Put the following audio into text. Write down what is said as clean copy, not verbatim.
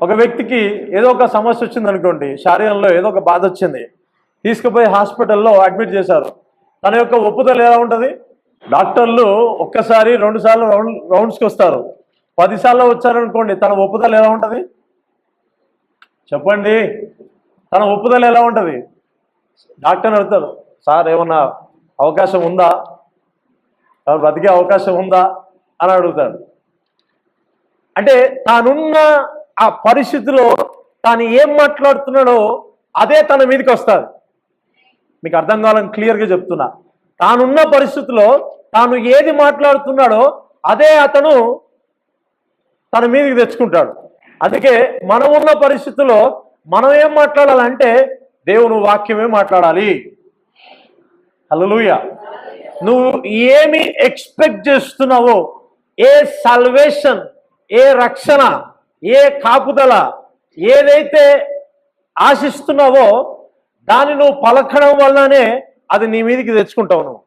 ఒక వ్యక్తికి ఏదో ఒక సమస్య వచ్చింది అనుకోండి, శారీరంలో ఏదో ఒక బాధ వచ్చింది, తీసుకుపోయి హాస్పిటల్లో అడ్మిట్ చేశారు. తన యొక్క ఒప్పుదల ఎలా ఉంటుంది? డాక్టర్లు ఒక్కసారి 2 సార్లు రౌండ్స్కి వస్తారు. 10 సార్లు వచ్చారనుకోండి, తన ఒప్పుదల ఎలా ఉంటుంది చెప్పండి? తన ఒప్పుదల ఎలా ఉంటుంది? డాక్టర్ని అడుగుతారు, సార్ ఏమన్నా అవకాశం ఉందా, బ్రతికే అవకాశం ఉందా అని అడుగుతాడు. అంటే తానున్న ఆ పరిస్థితిలో తాను ఏం మాట్లాడుతున్నాడో అదే తన మీదకి వస్తుంది. మీకు అర్థం కావాలని క్లియర్గా చెప్తున్నా. తానున్న పరిస్థితిలో తాను ఏది మాట్లాడుతున్నాడో అదే అతను తన మీదకి తెచ్చుకుంటాడు. అందుకే మనం ఉన్న పరిస్థితుల్లో మనం ఏం మాట్లాడాలంటే దేవుని వాక్యమే మాట్లాడాలి. హల్లెలూయా. నువ్వు ఏమి ఎక్స్పెక్ట్ చేస్తున్నావో, ఏ సల్వేషన్, ఏ రక్షణ, ఏ కాపుదల, ఏదైతే ఆశిస్తున్నావో దాన్ని నువ్వు పలకడం వల్లనే అది నీ మీదకి తెచ్చుకుంటావు నువ్వు.